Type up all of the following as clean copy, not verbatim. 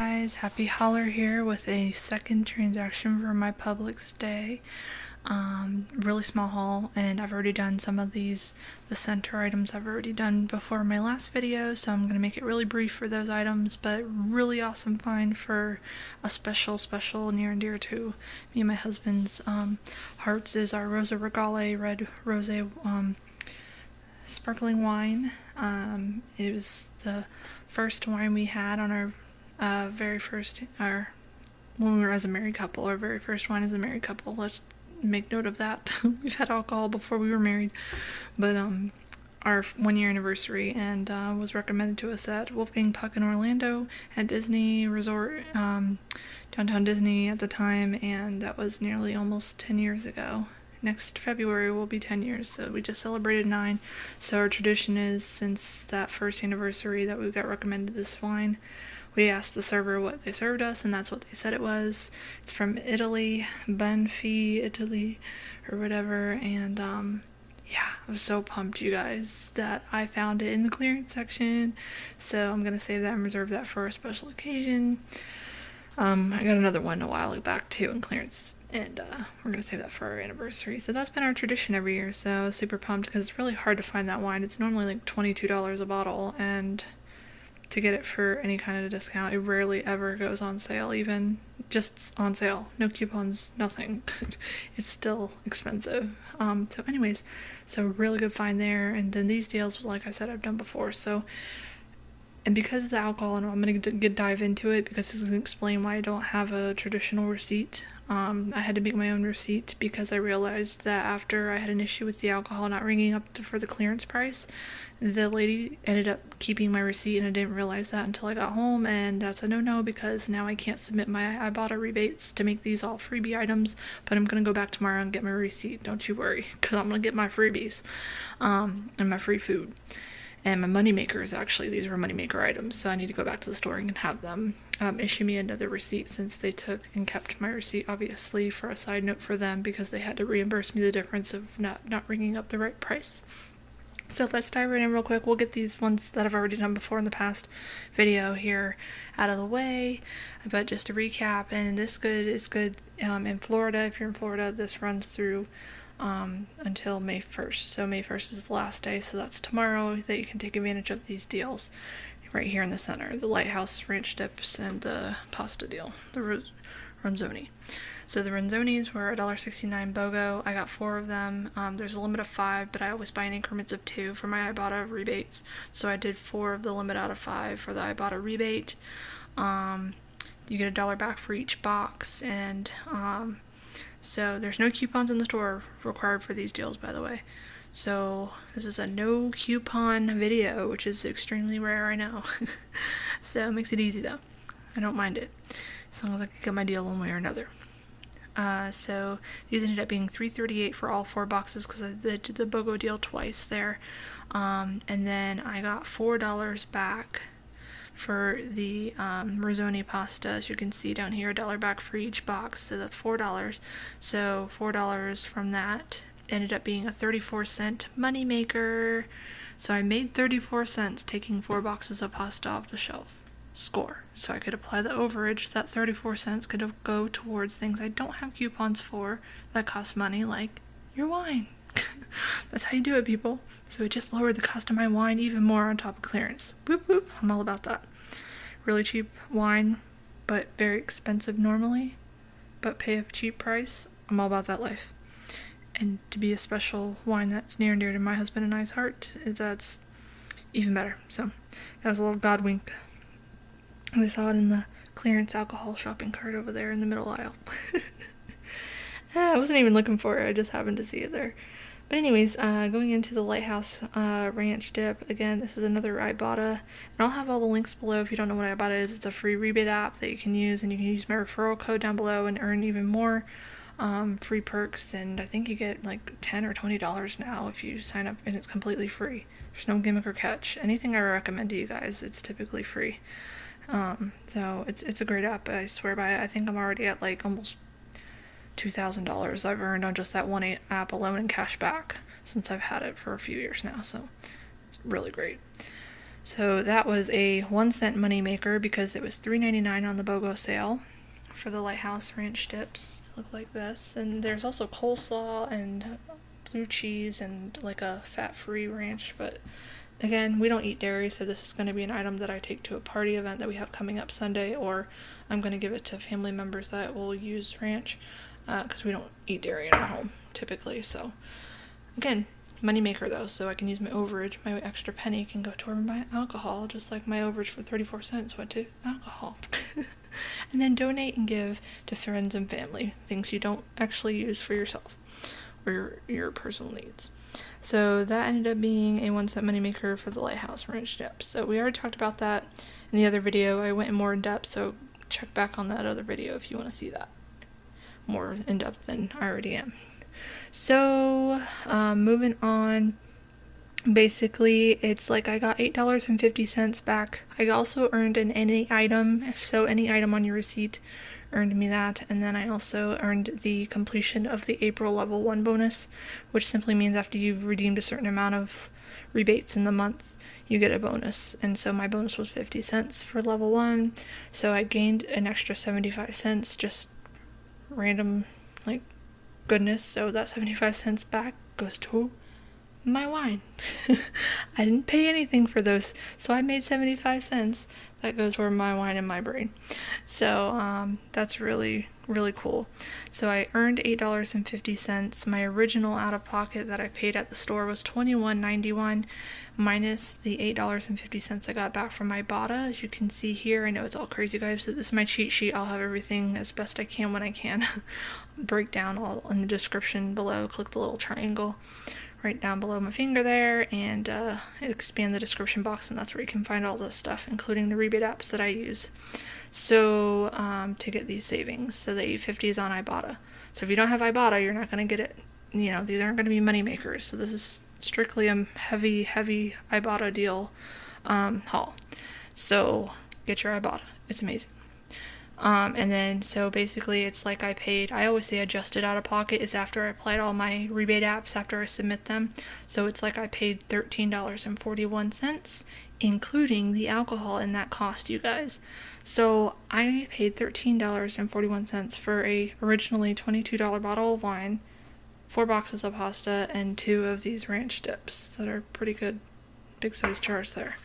guys, Happy Holler here with a second transaction for my Publix day. Really small haul, and I've already done some of these, the center items I've already done before my last video, so I'm going to make it really brief for those items, but really awesome find for a special near and dear to me and my husband's hearts is our Rosa Regale Red Rosé sparkling wine. It was the first wine we had on our when we were as a married couple, our very first wine as a married couple. Let's make note of that. We've had alcohol before we were married, but our 1-year anniversary, and was recommended to us at Wolfgang Puck in Orlando at Disney Resort, downtown Disney at the time, and that was nearly almost 10 years ago. Next February will be 10 years, so we just celebrated 9. So our tradition is, since that first anniversary that we got recommended this wine, we asked the server what they served us, and that's what they said it was. It's from Italy, Banfi, Italy, or whatever, and yeah, I was so pumped, you guys, that I found it in the clearance section, so I'm gonna save that and reserve that for a special occasion. I got another one a while back too in clearance, and we're gonna save that for our anniversary. So that's been our tradition every year, so I was super pumped because it's really hard to find that wine. It's normally like $22 a bottle, and to get it for any kind of discount, it rarely ever goes on sale, even just on sale. No coupons, nothing. It's still expensive. So anyways, so really good find there. And then these deals, like I said, I've done before. So, and because of the alcohol, and I'm going to dive into it because this is going to explain why I don't have a traditional receipt. I had to make my own receipt because I realized that after I had an issue with the alcohol not ringing up for the clearance price, the lady ended up keeping my receipt, and I didn't realize that until I got home, and that's a no-no because now I can't submit my Ibotta rebates to make these all freebie items, but I'm going to go back tomorrow and get my receipt, don't you worry, because I'm going to get my freebies, and my free food. And my moneymakers, actually, these were moneymaker items, so I need to go back to the store and have them issue me another receipt, since they took and kept my receipt, obviously, for a side note for them, because they had to reimburse me the difference of not ringing up the right price. So let's dive right in real quick. We'll get these ones that I've already done before in the past video here out of the way. But just to recap, and this is good in Florida. If you're in Florida, this runs through until May 1st. So May 1st is the last day, so that's tomorrow that you can take advantage of these deals right here in the center. The Lighthouse Ranch Dips and the pasta deal, the Ronzoni. So the Ronzonis were $1.69 BOGO. I got 4 of them. There's a limit of 5, but I always buy in increments of 2 for my Ibotta rebates. So I did 4 of the limit out of 5 for the Ibotta rebate. You get $1 back for each box, and so there's no coupons in the store required for these deals, by the way. So this is a no coupon video, which is extremely rare, I know. So it makes it easy though. I don't mind it, as long as I can get my deal one way or another. So these ended up being $3.38 for all 4 boxes because I did the BOGO deal twice there. And then I got $4 back for the Rizzoni pasta. As you can see down here, $1 back for each box, so that's $4. So $4 from that ended up being a 34-cent money maker. So I made 34 cents taking 4 boxes of pasta off the shelf. Score. So I could apply the overage. That 34 cents could go towards things I don't have coupons for that cost money, like your wine. That's how you do it, people. So it just lowered the cost of my wine even more on top of clearance. Whoop whoop, I'm all about that. Really cheap wine, but very expensive normally, but pay a cheap price. I'm all about that life. And to be a special wine that's near and dear to my husband and I's heart, that's even better. So that was a little God wink. I saw it in the clearance alcohol shopping cart over there in the middle aisle. I wasn't even looking for it, I just happened to see it there. But anyways, going into the Lighthouse Ranch Dip, again, this is another Ibotta, and I'll have all the links below if you don't know what Ibotta is. It's a free rebate app that you can use, and you can use my referral code down below and earn even more free perks, and I think you get like $10 or $20 now if you sign up, and it's completely free. There's no gimmick or catch. Anything I recommend to you guys, it's typically free. So it's a great app, I swear by it. I think I'm already at like almost $2,000 I've earned on just that one app alone in cash back since I've had it for a few years now, so it's really great. So that was a 1 cent moneymaker because it was $3.99 on the BOGO sale for the Lighthouse Ranch dips. Look like this. And there's also coleslaw and blue cheese and like a fat-free ranch, but again, we don't eat dairy, so this is going to be an item that I take to a party event that we have coming up Sunday, or I'm going to give it to family members that will use ranch, because we don't eat dairy in our home typically. So again, money maker though, so I can use my overage. My extra penny can go toward my alcohol, just like my overage for 34 cents went to alcohol. And then donate and give to friends and family, things you don't actually use for yourself or your personal needs. So that ended up being a 1 cent moneymaker for the Lighthouse Ranch dip. So we already talked about that in the other video. I went in more in depth, so check back on that other video if you want to see that more in depth than I already am. So moving on, basically it's like I got $8.50 back. I also earned an any item, so any item on your receipt earned me that, and then I also earned the completion of the April level 1 bonus, which simply means after you've redeemed a certain amount of rebates in the month, you get a bonus. And so my bonus was 50 cents for level 1, so I gained an extra 75 cents, just random like goodness. So that 75 cents back goes to my wine. I didn't pay anything for those, so I made 75 cents that goes toward my wine and my brain. So that's really cool. So I earned $8.50. My original out of pocket that I paid at the store was $21.91 minus the $8.50 I got back from Ibotta. As you can see here, I know it's all crazy, guys, so this is my cheat sheet. I'll have everything as best I can when I can. Break down all in the description below. Click the little triangle right down below my finger there, and expand the description box, and that's where you can find all this stuff, including the rebate apps that I use. So to get these savings, so the $8.50 is on Ibotta. So if you don't have Ibotta, you're not going to get it. You know, these aren't going to be money makers. So this is strictly a heavy Ibotta deal haul. So get your Ibotta. It's amazing. And then, so basically it's like I always say adjusted out of pocket is after I applied all my rebate apps after I submit them. So it's like I paid $13.41, including the alcohol in that cost, you guys. So I paid $13.41 for a originally $22 bottle of wine, 4 boxes of pasta, and 2 of these ranch dips that are pretty good, big size jars there.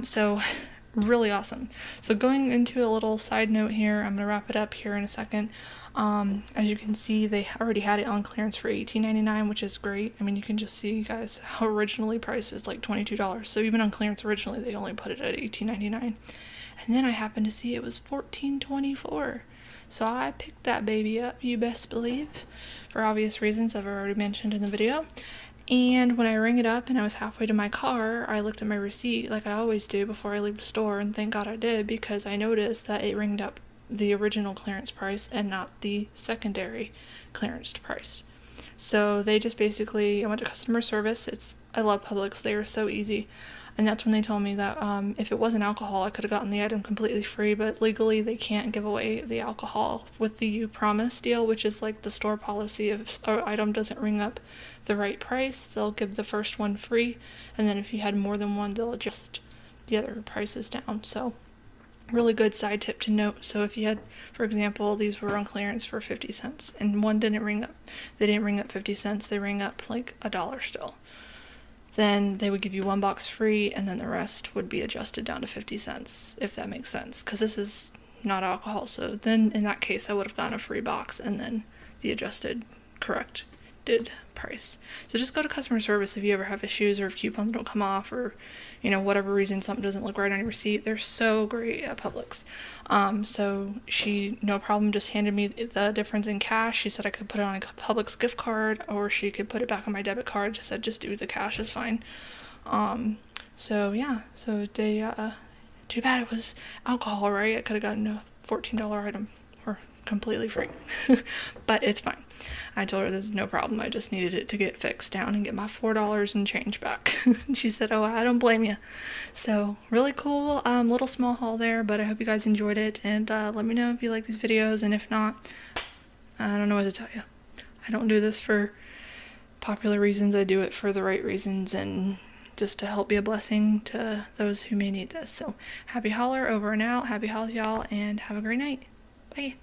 So really awesome. So going into a little side note here, I'm going to wrap it up here in a second. As you can see, they already had it on clearance for $18.99, which is great. I mean, you can just see, guys, how originally priced is like $22. So even on clearance originally, they only put it at $18.99. And then I happened to see it was $14.24. So I picked that baby up, you best believe, for obvious reasons I've already mentioned in the video. And when I rang it up and I was halfway to my car, I looked at my receipt like I always do before I leave the store, and thank God I did, because I noticed that it rang up the original clearance price and not the secondary clearance price. So they just basically, I went to customer service. I love Publix, they are so easy. And that's when they told me that if it wasn't alcohol, I could have gotten the item completely free, but legally they can't give away the alcohol with the You Promise deal, which is like the store policy. If an item doesn't ring up the right price, they'll give the first one free, and then if you had more than one, they'll adjust the other prices down. So really good side tip to note. So if you had, for example, these were on clearance for 50 cents and one didn't ring up, they didn't ring up 50 cents, they ring up like $1 still, then they would give you 1 box free, and then the rest would be adjusted down to 50 cents, if that makes sense, because this is not alcohol. So then in that case, I would have gotten a free box and then the adjusted corrected price. So just go to customer service if you ever have issues, or if coupons don't come off, or whatever reason something doesn't look right on your receipt. They're so great at Publix. So she, no problem, just handed me the difference in cash. She said I could put it on a Publix gift card, or she could put it back on my debit card. Just said just do the cash is fine. So yeah, so they too bad it was alcohol, right? I could have gotten a $14 item for completely free. But it's fine. I told her there's no problem, I just needed it to get fixed down and get my $4 and change back. And she said, oh, I don't blame you. So really cool little small haul there, but I hope you guys enjoyed it, and let me know if you like these videos, and if not, I don't know what to tell you. I don't do this for popular reasons, I do it for the right reasons, and just to help be a blessing to those who may need this. So happy holler, over and out. Happy hauls, y'all, and have a great night. Bye.